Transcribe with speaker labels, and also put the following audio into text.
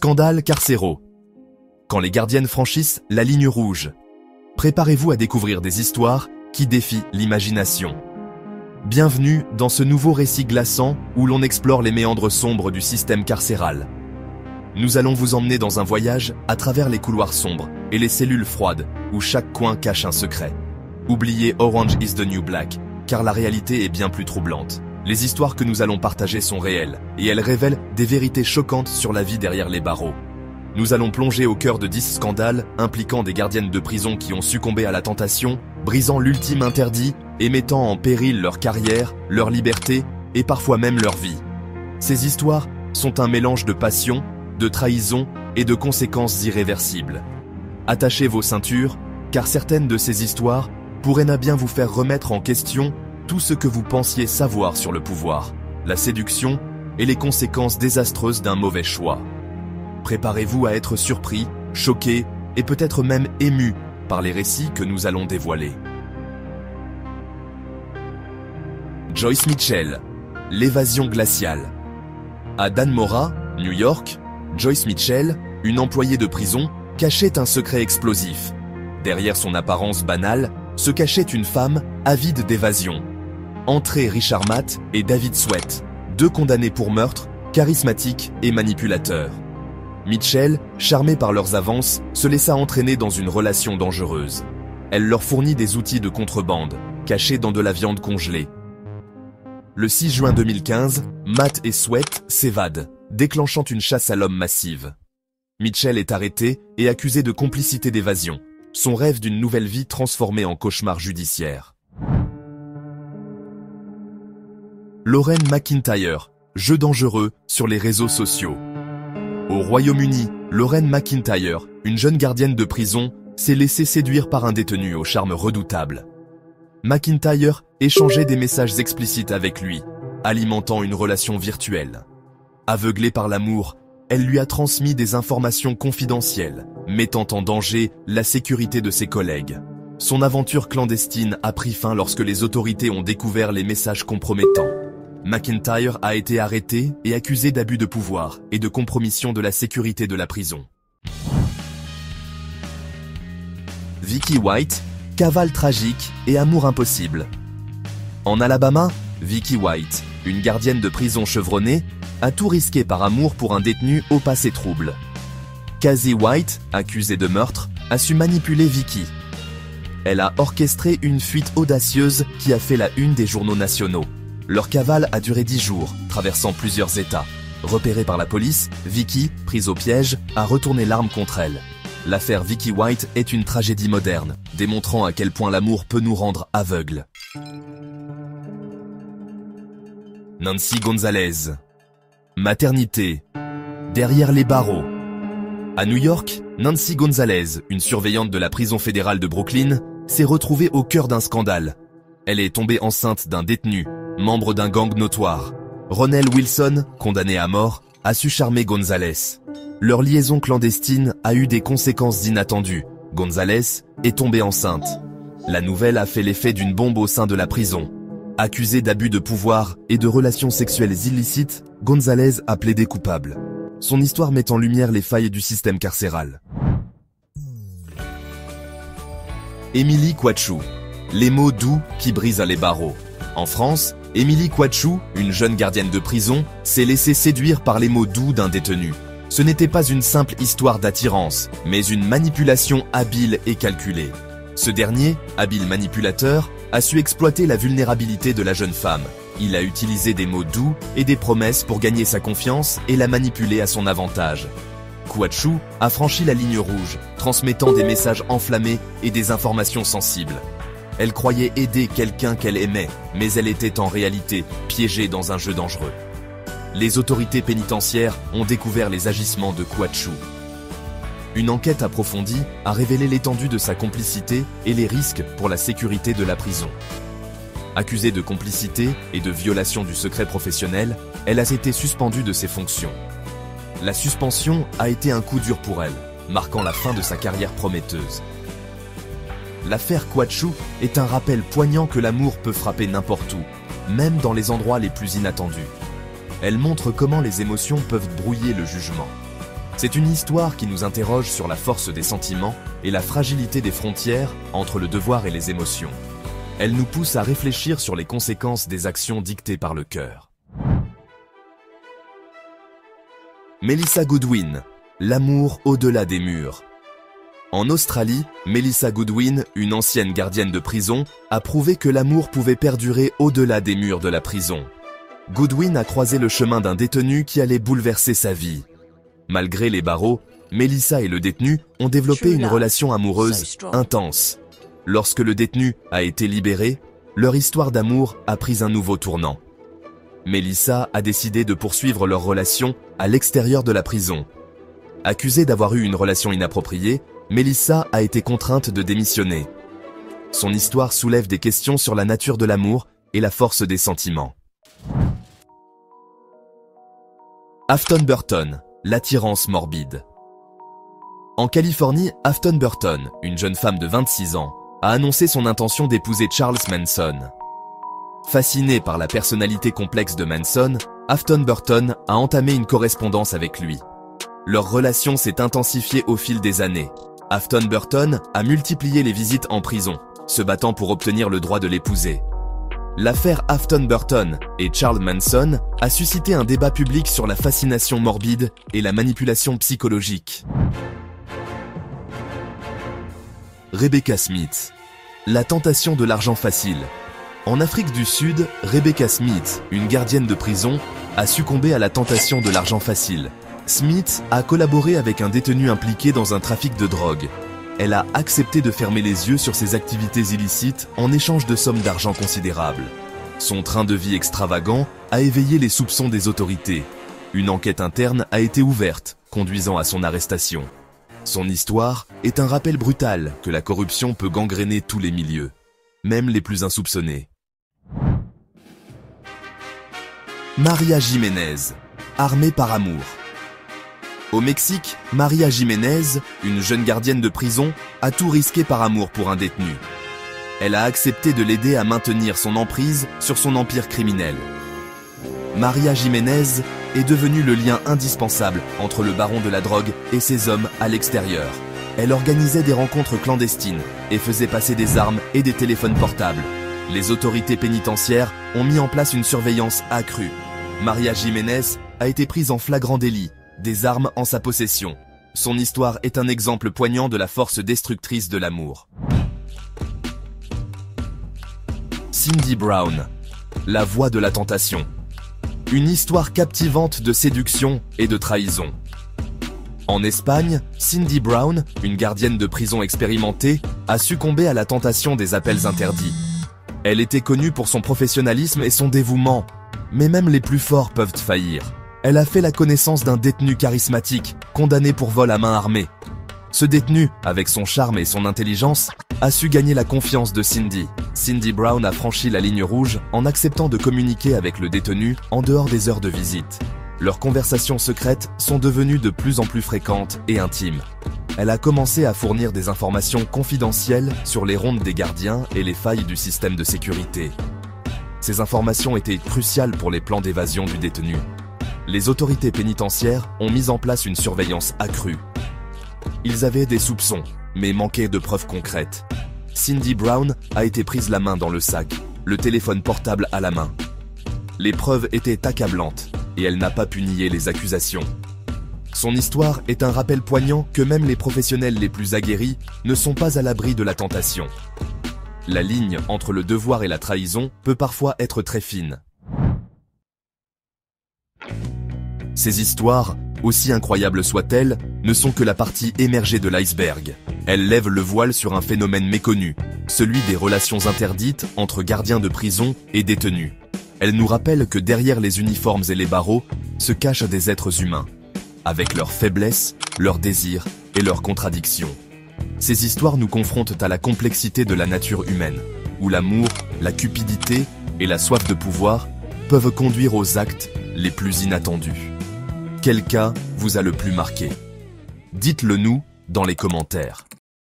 Speaker 1: Scandales carcéraux. Quand les gardiennes franchissent la ligne rouge. Préparez-vous à découvrir des histoires qui défient l'imagination. Bienvenue dans ce nouveau récit glaçant où l'on explore les méandres sombres du système carcéral. Nous allons vous emmener dans un voyage à travers les couloirs sombres et les cellules froides où chaque coin cache un secret. Oubliez Orange is the New Black, car la réalité est bien plus troublante. Les histoires que nous allons partager sont réelles, et elles révèlent des vérités choquantes sur la vie derrière les barreaux. Nous allons plonger au cœur de 10 scandales impliquant des gardiennes de prison qui ont succombé à la tentation, brisant l'ultime interdit et mettant en péril leur carrière, leur liberté et parfois même leur vie. Ces histoires sont un mélange de passion, de trahison et de conséquences irréversibles. Attachez vos ceintures, car certaines de ces histoires pourraient bien vous faire remettre en question tout ce que vous pensiez savoir sur le pouvoir, la séduction et les conséquences désastreuses d'un mauvais choix. Préparez-vous à être surpris, choqué et peut-être même ému par les récits que nous allons dévoiler. Joyce Mitchell, l'évasion glaciale. À Dannemora, New York, Joyce Mitchell, une employée de prison, cachait un secret explosif. Derrière son apparence banale, se cachait une femme avide d'évasion. Entraient Richard Matt et David Sweat, deux condamnés pour meurtre, charismatiques et manipulateurs. Mitchell, charmée par leurs avances, se laissa entraîner dans une relation dangereuse. Elle leur fournit des outils de contrebande, cachés dans de la viande congelée. Le 6 juin 2015, Matt et Sweat s'évadent, déclenchant une chasse à l'homme massive. Mitchell est arrêté et accusé de complicité d'évasion, son rêve d'une nouvelle vie transformée en cauchemar judiciaire. Lauren McIntyre, jeu dangereux sur les réseaux sociaux. Au Royaume-Uni, Lauren McIntyre, une jeune gardienne de prison, s'est laissée séduire par un détenu au charme redoutable. McIntyre échangeait des messages explicites avec lui, alimentant une relation virtuelle. Aveuglée par l'amour, elle lui a transmis des informations confidentielles, mettant en danger la sécurité de ses collègues. Son aventure clandestine a pris fin lorsque les autorités ont découvert les messages compromettants. McIntyre a été arrêté et accusé d'abus de pouvoir et de compromission de la sécurité de la prison. Vicky White, cavale tragique et amour impossible. En Alabama, Vicky White, une gardienne de prison chevronnée, a tout risqué par amour pour un détenu au passé trouble. Casey White, accusée de meurtre, a su manipuler Vicky. Elle a orchestré une fuite audacieuse qui a fait la une des journaux nationaux. Leur cavale a duré 10 jours, traversant plusieurs États. Repérée par la police, Vicky, prise au piège, a retourné l'arme contre elle. L'affaire Vicky White est une tragédie moderne, démontrant à quel point l'amour peut nous rendre aveugles. Nancy Gonzalez. Maternité. Derrière les barreaux. À New York, Nancy Gonzalez, une surveillante de la prison fédérale de Brooklyn, s'est retrouvée au cœur d'un scandale. Elle est tombée enceinte d'un détenu, membre d'un gang notoire. Ronell Wilson, condamné à mort, a su charmer Gonzalez. Leur liaison clandestine a eu des conséquences inattendues. Gonzalez est tombée enceinte. La nouvelle a fait l'effet d'une bombe au sein de la prison. Accusée d'abus de pouvoir et de relations sexuelles illicites, Gonzalez a plaidé coupable. Son histoire met en lumière les failles du système carcéral. Émilie Coitchou, les mots doux qui brisent les barreaux. En France, Émilie Coitchou, une jeune gardienne de prison, s'est laissée séduire par les mots doux d'un détenu. Ce n'était pas une simple histoire d'attirance, mais une manipulation habile et calculée. Ce dernier, habile manipulateur, a su exploiter la vulnérabilité de la jeune femme. Il a utilisé des mots doux et des promesses pour gagner sa confiance et la manipuler à son avantage. Coitchou a franchi la ligne rouge, transmettant des messages enflammés et des informations sensibles. Elle croyait aider quelqu'un qu'elle aimait, mais elle était en réalité piégée dans un jeu dangereux. Les autorités pénitentiaires ont découvert les agissements de Coitchou. Une enquête approfondie a révélé l'étendue de sa complicité et les risques pour la sécurité de la prison. Accusée de complicité et de violation du secret professionnel, elle a été suspendue de ses fonctions. La suspension a été un coup dur pour elle, marquant la fin de sa carrière prometteuse. L'affaire Coitchou est un rappel poignant que l'amour peut frapper n'importe où, même dans les endroits les plus inattendus. Elle montre comment les émotions peuvent brouiller le jugement. C'est une histoire qui nous interroge sur la force des sentiments et la fragilité des frontières entre le devoir et les émotions. Elle nous pousse à réfléchir sur les conséquences des actions dictées par le cœur. Melissa Goodwin, l'amour au-delà des murs. En Australie, Melissa Goodwin, une ancienne gardienne de prison, a prouvé que l'amour pouvait perdurer au-delà des murs de la prison. Goodwin a croisé le chemin d'un détenu qui allait bouleverser sa vie. Malgré les barreaux, Melissa et le détenu ont développé une relation amoureuse intense. Lorsque le détenu a été libéré, leur histoire d'amour a pris un nouveau tournant. Melissa a décidé de poursuivre leur relation à l'extérieur de la prison. Accusée d'avoir eu une relation inappropriée, Melissa a été contrainte de démissionner. Son histoire soulève des questions sur la nature de l'amour et la force des sentiments. Afton Burton, l'attirance morbide. En Californie, Afton Burton, une jeune femme de 26 ans, a annoncé son intention d'épouser Charles Manson. Fascinée par la personnalité complexe de Manson, Afton Burton a entamé une correspondance avec lui. Leur relation s'est intensifiée au fil des années. Afton Burton a multiplié les visites en prison, se battant pour obtenir le droit de l'épouser. L'affaire Afton Burton et Charles Manson a suscité un débat public sur la fascination morbide et la manipulation psychologique. Rebecca Smith, la tentation de l'argent facile. En Afrique du Sud, Rebecca Smith, une gardienne de prison, a succombé à la tentation de l'argent facile. Smith a collaboré avec un détenu impliqué dans un trafic de drogue. Elle a accepté de fermer les yeux sur ses activités illicites en échange de sommes d'argent considérables. Son train de vie extravagant a éveillé les soupçons des autorités. Une enquête interne a été ouverte, conduisant à son arrestation. Son histoire est un rappel brutal que la corruption peut gangréner tous les milieux, même les plus insoupçonnés. Maria Jiménez, armée par amour. Au Mexique, Maria Jiménez, une jeune gardienne de prison, a tout risqué par amour pour un détenu. Elle a accepté de l'aider à maintenir son emprise sur son empire criminel. Maria Jiménez est devenue le lien indispensable entre le baron de la drogue et ses hommes à l'extérieur. Elle organisait des rencontres clandestines et faisait passer des armes et des téléphones portables. Les autorités pénitentiaires ont mis en place une surveillance accrue. Maria Jiménez a été prise en flagrant délit, des armes en sa possession. Son histoire est un exemple poignant de la force destructrice de l'amour. Cindy Brown, la voix de la tentation. Une histoire captivante de séduction et de trahison. En Espagne, Cindy Brown, une gardienne de prison expérimentée, a succombé à la tentation des appels interdits. Elle était connue pour son professionnalisme et son dévouement, mais même les plus forts peuvent faillir. Elle a fait la connaissance d'un détenu charismatique, condamné pour vol à main armée. Ce détenu, avec son charme et son intelligence, a su gagner la confiance de Cindy. Cindy Brown a franchi la ligne rouge en acceptant de communiquer avec le détenu en dehors des heures de visite. Leurs conversations secrètes sont devenues de plus en plus fréquentes et intimes. Elle a commencé à fournir des informations confidentielles sur les rondes des gardiens et les failles du système de sécurité. Ces informations étaient cruciales pour les plans d'évasion du détenu. Les autorités pénitentiaires ont mis en place une surveillance accrue. Ils avaient des soupçons, mais manquaient de preuves concrètes. Cindy Brown a été prise la main dans le sac, le téléphone portable à la main. Les preuves étaient accablantes, et elle n'a pas pu nier les accusations. Son histoire est un rappel poignant que même les professionnels les plus aguerris ne sont pas à l'abri de la tentation. La ligne entre le devoir et la trahison peut parfois être très fine. Ces histoires, aussi incroyables soient-elles, ne sont que la partie émergée de l'iceberg. Elles lèvent le voile sur un phénomène méconnu, celui des relations interdites entre gardiens de prison et détenus. Elles nous rappellent que derrière les uniformes et les barreaux se cachent des êtres humains, avec leurs faiblesses, leurs désirs et leurs contradictions. Ces histoires nous confrontent à la complexité de la nature humaine, où l'amour, la cupidité et la soif de pouvoir peuvent conduire aux actes les plus inattendus. Quel cas vous a le plus marqué? Dites-le nous dans les commentaires.